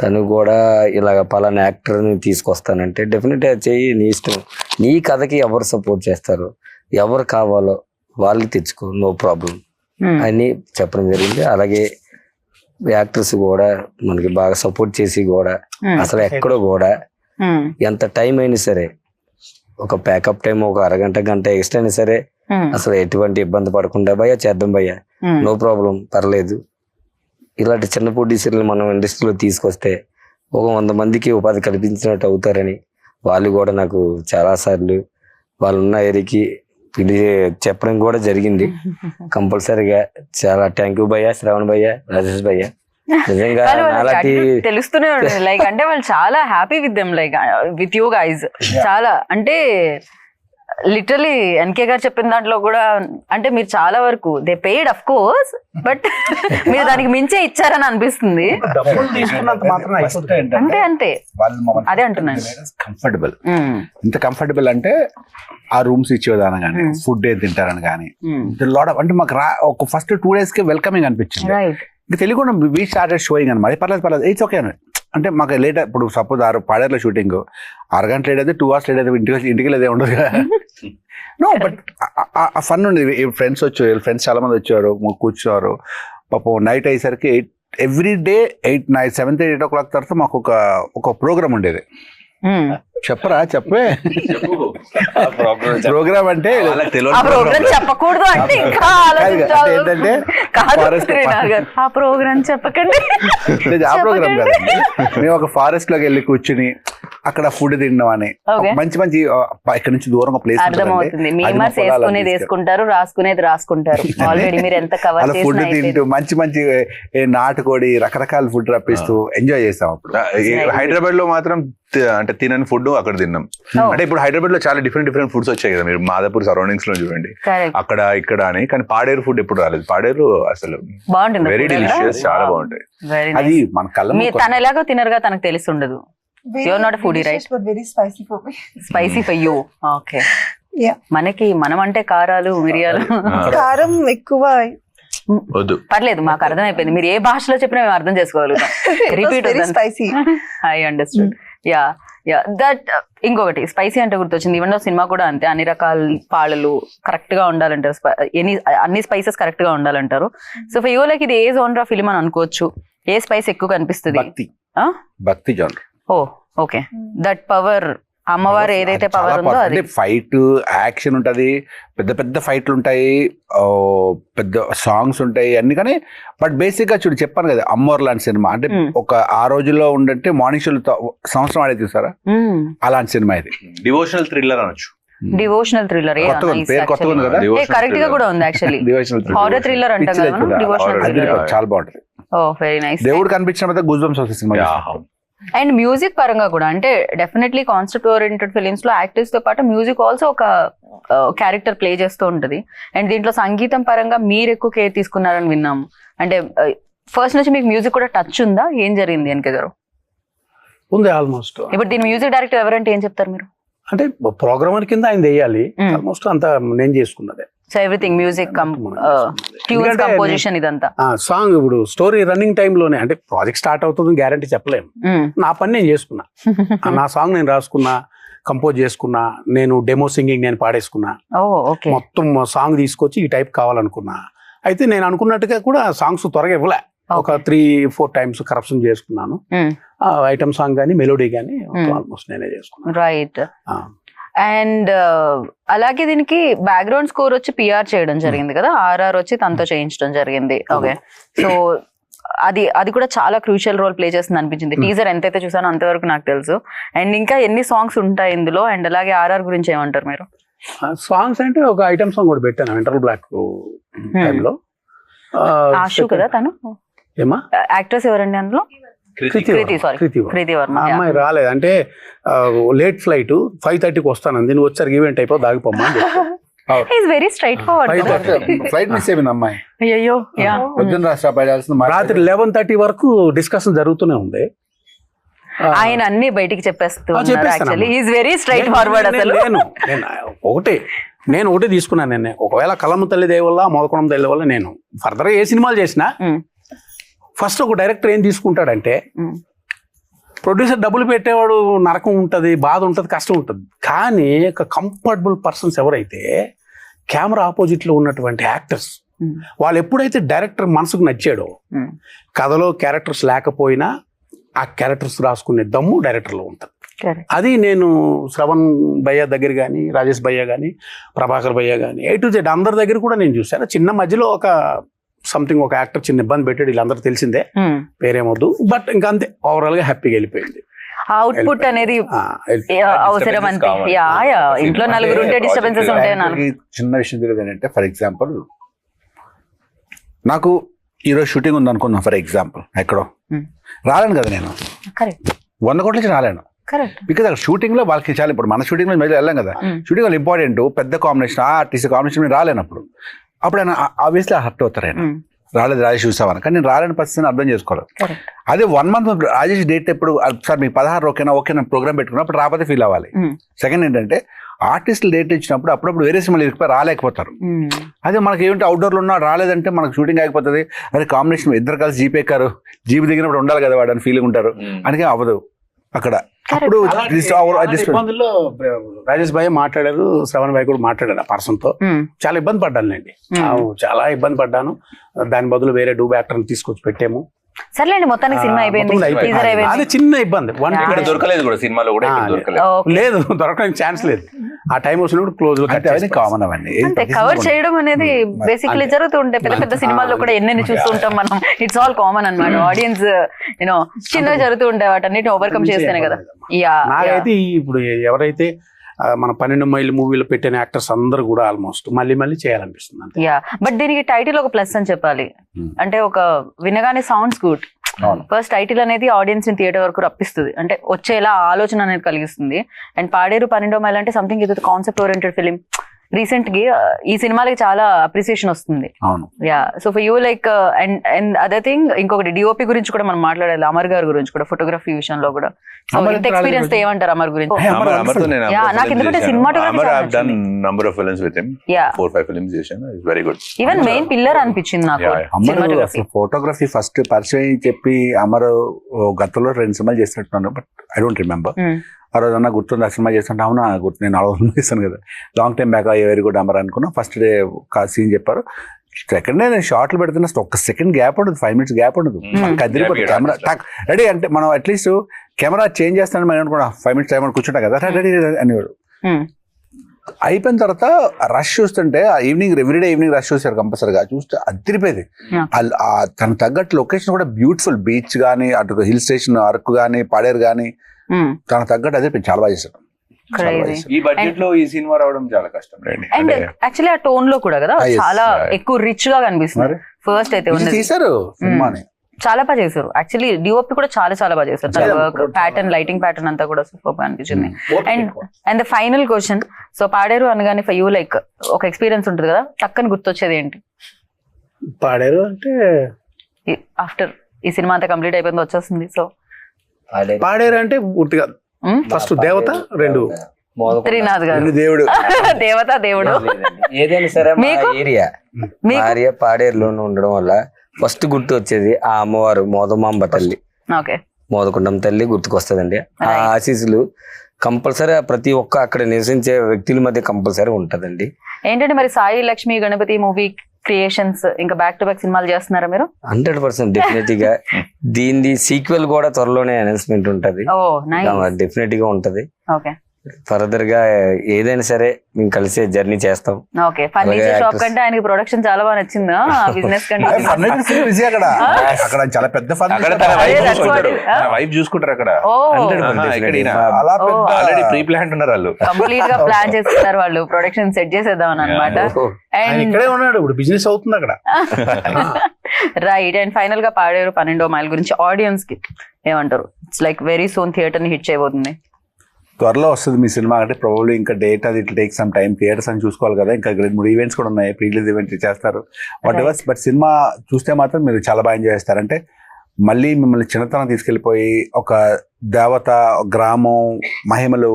తను కూడా ఇలాగ పలానా యాక్టర్ని తీసుకొస్తానంటే డెఫినెట్ చెయ్యి, నీ ఇష్టం, నీ కథకి ఎవరు సపోర్ట్ చేస్తారో ఎవరు కావాలో వాళ్ళు తెచ్చుకో, నో ప్రాబ్లం అని చెప్పడం జరిగింది. అలాగే యాక్టర్స్ కూడా మనకి బాగా సపోర్ట్ చేసి కూడా అసలు ఎక్కడో కూడా ఎంత టైం అయినా సరే ఒక ప్యాకప్ టైం ఒక అరగంట గంట ఎక్స్ట్రా అయినా సరే అసలు ఎటువంటి ఇబ్బంది పడకుండా భయ్యా చేద్దాం భయ్యా, నో ప్రాబ్లం, పర్లేదు. ఇలాంటి చిన్న ప్రొడ్యూసర్లు మనం ఇండస్ట్రీలో తీసుకొస్తే ఒక 100 మందికి ఉపాధి కల్పించినట్టు అవుతారని వాళ్ళు కూడా నాకు చాలా సార్లు వాళ్ళున్న ఏరియాకి చెప్పడం కూడా జరిగింది. కంపల్సరీగా చాలా థ్యాంక్ యూ భయ్యా, శ్రవణ్ భయ్యా, రాజేష్ భయ్యా. నిజంగా తెలుస్తూనే ఉంటుంది. లైక్ అంటే వాళ్ళు చాలా happy with them, like with you guys. చాలా అంటే లిటరలీ ఎన్కే గారు చెప్పిన దాంట్లో కూడా అంటే మీరు చాలా వరకు they paid of course but మీరు దానికి మించే ఇచ్చారని అనిపిస్తుంది. డబ్బులు తీసుకున్నంత మాత్రం అంతే అంతే వాళ్ళు అదే అంటున్నాను. కంఫర్టబుల్, ఇంత కంఫర్టబుల్ అంటే ఆ రూమ్స్ ఇచ్చేదాని కానీ ఫుడ్ ఏం తింటారని కానీ లాట్ ఆఫ్ అంటే మాకు ఒక ఫస్ట్ 2 days కి వెల్కమింగ్ అనిపించింది. రైట్. ఇంకా తెలియకుండా వీ స్టార్టెడ్ షోయింగ్ అనమాట. పర్లేదు ఇట్స్ ఓకే అని. అంటే మాకు లేట్ ఇప్పుడు సపోజ్ పాడేరులో షూటింగ్ 6 గంటలు లేట్ అయితే 2 hours లేట్ అయితే ఇంటికి లేదే ఉండదు కదా. నో బట్ ఫన్ ఉండేది. ఫ్రెండ్స్ వచ్చారు, ఫ్రెండ్స్ చాలా మంది వచ్చారు, కూర్చున్నారు. పాపం నైట్ అయ్యేసరికి ఎవ్రీ డే 7:30 8 o'clock తర్వాత మాకు ఒక ప్రోగ్రామ్ ఉండేది. చెప్పరా చెప్పే ప్రోగ్రామ్ అంటే చెప్పకూడదు అంటే ఇంకా ఏంటంటే ఆ ప్రోగ్రామ్ చెప్పకండి. ఆ ప్రోగ్రామ్ కదండి, మేము ఒక ఫారెస్ట్ లోకి వెళ్ళి కూర్చుని అక్కడ ఫుడ్ తినడం అని మంచి మంచి ఇక్కడ నుంచి దూరంగా ప్లేస్ అర్థమవుతుంది. మీమర్స్ వేసుకునేది వేసుకుంటారు, రాసుకునేది రాసుకుంటారు. ఆల్రెడీ మీరు ఎంత కవర్ చేసినా ఫుడ్ తింటూ మంచి మంచి నాటుకోడి రకరకాల ఫుడ్ రప్పిస్తూ ఎంజాయ్ చేస్తాం. అప్పుడు హైదరాబాద్ లో మాత్రం అంటే తినని ఫుడ్ అక్కడ తిన్నాం. అంటే ఇప్పుడు హైదరాబాద్ లో చాలా డిఫరెంట్ ఫుడ్స్ వచ్చాయి కదా, మీరు మాదాపూర్ సరౌండింగ్స్ లో చూడండి, అక్కడ ఇక్కడ అని. కానీ పాడేరు ఫుడ్ ఎప్పుడు రాలేదు. పాడేరు అసలు బాగుంటుంది, వెరీ డెలిషియస్, చాలా బాగుంటాయి. అది మన కళ్ళ తను ఎలాగో తినరుగా తనకు తెలిసి ఉండదు. You're not a foodie, right? But very spicy for me. Spicy for you. Okay. Yeah. మనం అంటే కారాలు మిరియాలు కారం ఎక్కువ వద్దు, పర్లేదు, మాకు అర్థమైపోయింది. మీరు ఏ భాషలో చెప్పినా మేము అర్థం చేసుకోగలుగుతాం. Repeat spicy. I understood. Yeah that. ఇంకొకటి స్పైసీ అంటే గుర్తొచ్చింది. ఈవెన్ సినిమా కూడా అంతే, అన్ని రకాల పాళలు కరెక్ట్ గా ఉండాలంటారు, అన్ని స్పైసెస్ కరెక్ట్ గా ఉండాలంటారు. సో ఫర్ యూ లైక్ ఇది ఏ జోనర్ ఫిలిం అని అనుకోవచ్చు? ఏ స్పైస్ ఎక్కువ కనిపిస్తుంది? భక్తి genre. Oh okay. That power, అమ్మవారు ఏదైతే పవర్ ఉందో అది. ఫైట్ యాక్షన్ ఉంటది, పెద్ద పెద్ద ఫైట్లు ఉంటాయి, పెద్ద సాంగ్స్ ఉంటాయి అన్ని. కానీ బట్ బేసిక్ గా చూడు, చెప్పాను కదా అమ్మవారు లాంటి సినిమా అంటే ఒక ఆ రోజుల్లో ఉండంటే మార్నింగ్ షోలు సంవత్సరం ఆడే చూసారా, అలాంటి సినిమా ఇది. డివోషనల్ థ్రిల్లర్ అనొచ్చు. డివోషనల్ థ్రిల్లర్ పేరు కొత్తగా ఉంది కదా, కరెక్ట్ గా కూడా ఉంది యాక్చువల్లీ. హారర్ థ్రిల్లర్ అంటాం కదా, డివోషనల్ చాలా బాగుంటుంది. ఓ వెరీ నైస్. దేవుడు కనిపించిన గూస్ బంప్స్ వస్తుంది సినిమా. అండ్ మ్యూజిక్ పరంగా కూడా అంటే డెఫినెట్లీ కాన్సెప్ట్ ఓరియంటెడ్ ఫిలిమ్స్ లో యాక్టర్స్ తో పాటు మ్యూజిక్ ఆల్సో ఒక క్యారెక్టర్ ప్లే చేస్తూ ఉంటది. అండ్ దీంట్లో సంగీతం పరంగా మీరు ఎక్కువ కేర్ తీసుకున్నారని విన్నాము. అంటే ఫస్ట్ నుంచి మీకు మ్యూజిక్ కూడా టచ్ ఉందా? ఏం జరిగింది ఎన్కే గారు? ఉంది ఆల్మోస్ట్. ఇప్పుడు దీని మ్యూజిక్ డైరెక్టర్ ఎవరంటే ఏం చెప్తారు మీరు? అంటే ప్రోగ్రామర్ కింద ఆయన వేయాలి, ఆల్మోస్ట్ అంతా నేను చేసుకున్నదే. So everything music, tunes, composition ఇదంతా. సాంగ్ ఇప్పుడు స్టోరీ రన్నింగ్ టైమ్ లోనే, అంటే ప్రాజెక్ట్ స్టార్ట్ అవుతుంది గ్యారంటీ చెప్పలేము. నా పని నేను చేసుకున్నా, నా సాంగ్ నేను రాసుకున్నా, కంపోజ్ చేసుకున్నా, నేను డెమో సింగింగ్ నేను పాడేసుకున్నా, మొత్తం సాంగ్ తీసుకొచ్చి ఈ టైప్ కావాలనుకున్నా. అయితే నేను అనుకున్నట్టుగా కూడా సాంగ్స్ త్వరగా ఇవ్వలే, ఒక 3-4 times కరప్షన్ చేసుకున్నాను. ఐటమ్ సాంగ్ కానీ మెలోడీ కానీ ఆల్మోస్ట్ నేనే చేసుకున్నాను. రైట్. అండ్ అలాగే దీనికి బ్యాక్గ్రౌండ్ స్కోర్ వచ్చి పిఆర్ చేయడం జరిగింది కదా, ఆర్ఆర్ వచ్చి తనతో చేయించడం జరిగింది. ఓకే. సో అది కూడా చాలా క్రూషియల్ రోల్ ప్లే చేస్తుంది అనిపించింది. టీజర్ ఎంతైతే చూసానో అంతవరకు నాకు తెలుసు. అండ్ ఇంకా ఎన్ని సాంగ్స్ ఉంటాయి ఇందులో? అండ్ అలాగే ఆర్ఆర్ గురించి ఏమంటారు మీరు? సాంగ్స్ అంటే ఒక ఐటమ్ సాంగ్ కూడా పెట్టాను ఇంటర్వల్ బ్లాక్ టైంలో. ఆశు కదా తను, ఏమా యాక్ట్రెస్ ఎవరండి అందులో? కృతి వర్మ. అమ్మాయి రాలేదు అంటే లేట్ ఫ్లైట్ 5:30కి వస్తానంది, నువ్వు వచ్చారు ఈవెంట్ అయిపో దాగిపోమ్మా. Very straightforward. Flight miss అయిపోయింది అమ్మాయి. అయ్యో. రాత్రి 11:30 వరకు డిస్కషన్ జరుగుతూనే ఉంది. ఆయన అన్ని బయటికి చెప్పేస్తున్నారు. Very straight forward. అసలు నేను ఒకటే తీసుకున్నాను. నేను ఒకవేళ కలమ్మ తల్లి దయ వల్ల, మోదకొండం తల్లి వల్ల నేను ఫర్దర్ ఏ సినిమాలు చేసినా ఫస్ట్ ఒక డైరెక్టర్ ఏం తీసుకుంటాడంటే, ప్రొడ్యూసర్ డబ్బులు పెట్టేవాడు నరకం ఉంటుంది, బాధ ఉంటుంది, కష్టం ఉంటుంది. కానీ ఒక కంఫర్టబుల్ పర్సన్స్ ఎవరైతే కెమెరా ఆపోజిట్ లో ఉన్నటువంటి యాక్టర్స్, వాళ్ళు ఎప్పుడైతే డైరెక్టర్ మనసుకు నచ్చాడో, కథలో క్యారెక్టర్స్ లేకపోయినా ఆ క్యారెక్టర్స్ రాసుకునే దమ్ము డైరెక్టర్లో ఉంటుంది. అది నేను శ్రవణ్ భయ్య దగ్గర కానీ, రాజేష్ భయ్య కానీ, ప్రభాకర్ భయ్య కానీ, A to Z అందరి దగ్గర కూడా నేను చూశాను. చిన్న మధ్యలో ఒక సంథింగ్ ఒక యాక్టర్ చిన్న ఇబ్బంది పెట్టాడు, వీళ్ళందరూ తెలిసిందే, పేరేమొద్దు. బట్ ఇంకా అంతే, ఓవరాల్ గా హ్యాపీగా వెళ్ళిపోయింది. అవుట్పుట్ అనేది అవసరం అంతే. ఇంట్లో నలుగురు ఉంటే డిస్టర్బెన్సెస్ ఉంటాయి. చిన్న విషయం తెలియదు ఏంటంటే, ఫర్ ఎగ్జాంపుల్ నాకు ఈరోజు షూటింగ్ ఉంది అనుకుందాం, ఫర్ ఎగ్జాంపుల్ ఎక్కడో రాలేను కదా, నేను 100 కోట్ల నుంచి రాలేను. కరెక్ట్. బికాజ్ అక్కడ షూటింగ్ లో వాళ్ళకి చాలా ఇప్పుడు మన షూటింగ్ లో మళ్ళీ వెళ్ళాం కదా, షూటింగ్ వాళ్ళు ఇంపార్టెంట్ పెద్ద కాంబినేషన్ ఆర్టిస్ట్ కాంబినేషన్ రాలేనప్పుడు అప్పుడు ఆయన ఆబ్వియస్లీ హర్ట్ అవుతారు. ఆయన రాలేదు రాజేష్ చూసామని, కానీ నేను రాలేని పరిస్థితిని అర్థం చేసుకోవాలి. అదే 1 month రాజేష్ డేట్ ఎప్పుడు సార్ మీకు 16 ఓకేనా ప్రోగ్రామ్ పెట్టుకున్నప్పుడు రాకపోతే ఫీల్ అవ్వాలి. సెకండ్ ఏంటంటే ఆర్టిస్టులు డేట్ ఇచ్చినప్పుడు అప్పుడప్పుడు వేరే సినిమాలు ఇరికిపోయి రాలేకపోతారు. అదే మనకి ఏమిటి అవుట్డోర్లో ఉన్నా రాలేదంటే మనకు షూటింగ్ అయిపోతుంది. అదే కాంబినేషన్ ఇద్దరు కలిసి జీప్ ఎక్కారు, జీప్ దిగినప్పుడు ఉండాలి కదా వాడు అని ఫీలింగ్ ఉంటారు, అందుకే అవ్వదు అక్కడ. అప్పుడు ఇబ్బందుల్లో రాజేష్ భాయ్ మాట్లాడారు, శ్రవణ్ భాయ్ కూడా మాట్లాడారు ఆ పర్సన్ తో. చాలా ఇబ్బంది పడ్డానులేండి, చాలా ఇబ్బంది పడ్డాను. దాని బదులు వేరే డూబ్ యాక్టర్ తీసుకొచ్చి పెట్టాము. సర్లేండి, మొత్తానికి సినిమా అయిపోయింది, టీజర్ అయిపోయింది. అది చిన్న ఇబ్బంది, దొరకలేదు కూడా సినిమాలో కూడా దొరకలేదు. లేదు దొరకడానికి ఛాన్స్ లేదు. ఆ టైం వచ్చినప్పుడు క్లోజ్ కామన్ అవన్నీ అంతే. కవర్ చేయడం అనేది బేసిక్లీ జరుగుతుంటాయి పెద్ద పెద్ద సినిమాల్లో కూడా, ఎన్నెన్ని చూస్తుంటాం మనం. ఇట్స్ ఆల్ కామన్ అన్నమాట. ఆడియన్స్ యూనో చిన్నగా జరుగుతూ ఉంటాయి, వాటన్నిటిని ఓవర్కమ్ చేస్తేనే కదా. నాకైతే ఇప్పుడు ఎవరైతే మన 12 మైళ్ళు మూవీలో పెట్టిన యాక్టర్స్ అందరూ కూడా ఆల్మోస్ట్ మళ్ళీ చేయాలనిపిస్తుంది అంతే. యా, బట్ దీనికి టైటిల్ ఒక ప్లస్ అని చెప్పాలి. అంటే ఒక వినగానే సౌండ్స్ గుడ్. ఫస్ట్ టైటిల్ అనేది ఆడియన్స్ ని థియేటర్ వరకు రప్పిస్తుంది, అంటే వచ్చేలా ఆలోచన అనేది కలిగిస్తుంది. అండ్ పాడేరు 12 మైల్ అంటే సంథింగ్ ఇది కాన్సెప్ట్ ఓరియంటెడ్ ఫిలిం. రీసెంట్ గా ఈ సినిమాలకి చాలా అప్రిసియేషన్ వస్తుంది. Yeah, so for you like and other thing ఇంకొకటి డిఓపి గురించి కూడా మనం మాట్లాడాలి, అమర్ గారి గురించి కూడా, ఫోటోగ్రఫీ విషయంలో కూడా. సో ఇంత ఎక్స్పీరియన్స్ తో ఏమంటారు అమర్ గురించి? నాకు ఎందుకంటే ఈవెన్ మెయిన్ పిల్లర్ అనిపించింది నాకు ఫోటోగ్రఫీ. ఫస్ట్ పరిచయం చెప్పి అమర్ గతంలో 2 సినిమాలు చేసినట్టున్నాను, బట్ ఐ డోంట్ రిమెంబర్. ఆ రోజు అన్న గుర్తుంది, ఆ సినిమా చేస్తుంటే అవునా గుర్తు, నేను 4 చేస్తాను కదా, long time back very good Amar అనుకున్నా. ఫస్ట్ డే సీన్ చెప్పారు, సెకండ్ డే నేను షార్ట్లు పెడుతున్నా, ఒక సెకండ్ గ్యాప్ ఉండదు, 5 minutes గ్యాప్ ఉండదు. కదిలిపోతుంది కెమెరా రెడీ. అంటే మనం అట్లీస్ట్ కెమెరా చేంజ్ చేస్తానని మనం అనుకున్నా 5 minutes టైం అని కూర్చుంటా కదా, రెడీ అనేవాడు. అయిపోయిన తర్వాత రష్ చూస్తుంటే ఎవ్రీడే ఈవినింగ్ రష్ చూసారు కంపల్సరీగా, చూస్తే అదిరిపోయేది. తనకు తగ్గట్టు లొకేషన్ కూడా బ్యూటిఫుల్, బీచ్ కానీ, అటు హిల్ స్టేషన్ అరకు కానీ, పాడేరు కానీ, తనకు తగ్గట్టు అదే చాలా బాగా చేశారు. ఈ బడ్జెట్ లో ఈ సినిమా రావడం చాలా కష్టం. అండ్ యాక్చువల్లీ ఆ టోన్ లో కూడా కదా చాలా ఎక్కువ రిచ్ గా కనిపిస్తుంది. ఫస్ట్ అయితే తీసారు సినిమాని, చాలా బాగా చేశారు. యాక్చువల్లీ డిఓపి కూడా చాలా బాగా చేశారు. తన వర్క్ ప్యాటర్న్, లైటింగ్ ప్యాటర్న్ అంతా కూడా సూపర్ గా అనిపించింది. And the final question, so Paderu అనగానే ఫర్ యూ లైక్ ఒక ఎక్స్పీరియన్స్ ఉంటుంది కదా, టక్కని గుర్తొచ్చేది ఏంటి? పాడేరు అంటే ఆఫ్టర్ ఈ సినిమా అంతా కంప్లీట్ అయిపోయింది వచ్చేస్తుంది, సో పాడేరు అంటే పూర్తిగా ఫస్ట్ దేవత, 2 త్రినాథ్ గారు, దేవుడు, దేవత దేవుడు. ఏదైనా సరే ఏరియా పాడేరులోనే ఉండడం వల్ల ఫస్ట్ గుర్తు వచ్చేది ఆ అమ్మవారు మోదమాంబ తల్లి, మోదకుండం తల్లి గుర్తుకొస్తుందండి. ఆ ఆశీస్సులు కంపల్సరీ ప్రతి ఒక్క అక్కడ నివసించే వ్యక్తుల మధ్య కంపల్సరీ ఉంటదండి. ఏంటంటే మరి సాయి లక్ష్మి గణపతి మూవీ క్రియేషన్స్ ఇంకా బ్యాక్ టు బ్యాక్ సినిమాలు చేస్తున్నారా మీరు? 100% డెఫినెట్ గా. దీని సీక్వెల్ కూడా త్వరలోనే అనౌన్స్మెంట్ ఉంటది, డెఫినెట్ గా ఉంటది. ఫర్దర్ గా ఏదైనా సరే మేము కలిసే జర్నీ చేస్తాం. ఓకే, ఫర్నిచర్ షాప్ కంటే ఆయనకి ప్రొడక్షన్ చాలా బాగా నచ్చిందా? బిజినెస్ కంటే అక్కడ చాలా పెద్ద వైఫ్ చూసుకుంటారు అక్కడ. ప్రీ ప్లాన్ ఉన్నారు వాళ్ళు, కంప్లీట్ గా ప్లాన్ చేస్తున్నారు వాళ్ళు, ప్రొడక్షన్ సెట్ చేసేద్దాం అన్నమాట. ఇక్కడే ఉన్నాడు ఇప్పుడు, బిజినెస్ అవుతుంది అక్కడ. రైట్. అండ్ ఫైనల్ గా పాడేరు 12 మైల్ గురించి ఆడియన్స్ కి ఏమంటారు? It's like very soon theatre ని హిట్ చేయబోతుంది. త్వరలో వస్తుంది మీ సినిమా, అంటే ప్రాబబ్లీ ఇంకా డేట్ అది it take some time, theatres అని చూసుకోవాలి కదా, ఇంకా 3 ఈవెంట్స్ కూడా ఉన్నాయి, ప్రీ రిలీజ్ ఈవెంట్ చేస్తారు వాట్ ఎవర్. బట్ సినిమా చూస్తే మాత్రం మీరు చాలా బాగా ఎంజాయ్ చేస్తారు. అంటే మళ్ళీ మిమ్మల్ని చిన్నతనం తీసుకెళ్ళిపోయి ఒక దేవత, గ్రామం, మహిమలు.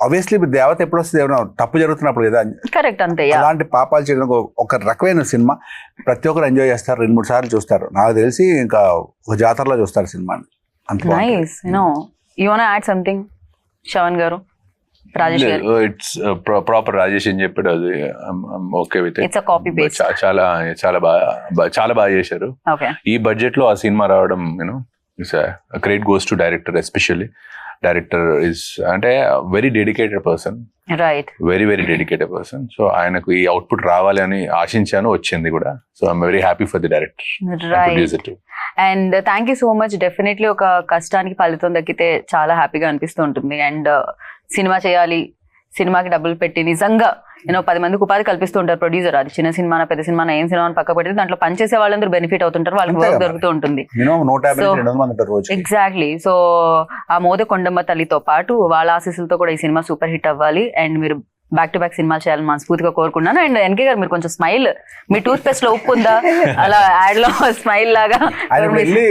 ఆబ్వియస్లీ దేవత ఎప్పుడు వస్తుంది, ఎవరైనా తప్పు జరుగుతున్నప్పుడు కదా, కరెక్ట్, అంతే. అలాంటి పాపాలు చేయడం ఒక రకమైన సినిమా, ప్రతి ఒక్కరు ఎంజాయ్ చేస్తారు, 2-3 సార్లు చూస్తారు. నాకు తెలిసి ఇంకా ఒక జాతరలో చూస్తారు సినిమాని. Nice. You want to add something, Shawan garu? Rajesh garu? It's proper Rajesh అని చెప్పాడు, అది okay with. It's a copy paste. చాలా బాగా చేశారు. ఈ బడ్జెట్ లో ఆ సినిమా రావడం it's great goes to director. Especially director is అంటే very dedicated person, right, very dedicated person. So ఆయనకు ఈ అవుట్పుట్ రావాలి అని ఆశించాను, వచ్చింది కూడా. So I'm very happy for the director, producer too. And thank you so much. Definitely ఒక కష్టానికి ఫలితం దక్కితే చాలా హ్యాపీగా అనిపిస్తూ ఉంటుంది. అండ్ సినిమా చేయాలి, సినిమాకి డబ్బులు పెట్టి నిజంగా 10 మందికి ఉపాధి కల్పిస్తూ ఉంటారు ప్రొడ్యూసర్. అది చిన్న సినిమా పెద్ద సినిమా ఏం సినిమా పక్క పెడితే దాంట్లో పనిచేసే వాళ్ళందరూ బెనిఫిట్ అవుతుంటారు, వాళ్ళకి అంతే వర్క్ కదా. దొరుకుతూ ఉంటుంది. మినిమం 150-200 మంది ఉంటారు రోజు. ఎగ్జాక్ట్లీ. సో ఆ మోద కొండమ్మ తల్లితో పాటు వాళ్ళ ఆశీస్సులతో కూడా ఈ సినిమా సూపర్ హిట్ అవ్వాలి అండ్ మీరు బ్యాక్ టు బ్యాక్ సినిమాలు చేయాలని మనస్ఫూర్తిగా కోరుకున్నాను. అండ్ ఎన్కే గారు మీరు కొంచెం స్మైల్, మీ టూత్ పేస్ట్ లో ఉప్పు ఉందా అలా యాడ్ లో స్మైల్ లాగా ఆయన వెళ్ళి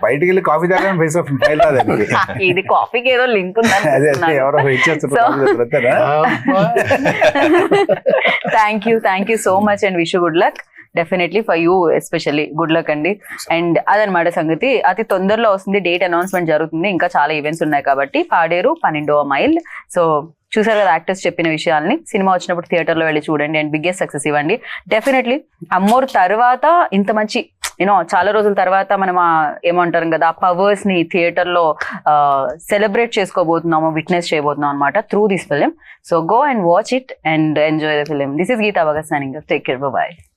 బయటికి వెళ్ళి కాఫీ తాగడం ఫేస్ ఆఫ్ ఫైల్ రాదండి. ఇది కాఫీకి ఏదో లింక్ అదే ఎవరో ఇచ్చేస్తున్నారు. Thank you so much and wish good luck. Definitely for you especially good luck అండి. అండ్ అదనమాట సంగతి. అతి తొందరలో వస్తుంది, డేట్ అనౌన్స్మెంట్ జరుగుతుంది, ఇంకా చాలా ఈవెంట్స్ ఉన్నాయి కాబట్టి. పాడేరు 12వ మైల్. సో చూసారు కదా యాక్టర్స్ చెప్పిన విషయాల్ని. సినిమా వచ్చినప్పుడు థియేటర్లో వెళ్ళి చూడండి అండ్ బిగ్గెస్ట్ సక్సెస్ ఇవ్వండి. డెఫినెట్లీ అమ్మోరు తర్వాత ఇంత మంచి చాలా రోజుల తర్వాత మనం ఏమంటారు కదా, ఆ పవర్స్ ని థియేటర్ లో సెలబ్రేట్ చేసుకోబోతున్నాము, విట్నెస్ చేయబోతున్నాం అనమాట through this film. So go and watch it and enjoy the film. This is Geeta Bhagat signing off. Take care, by.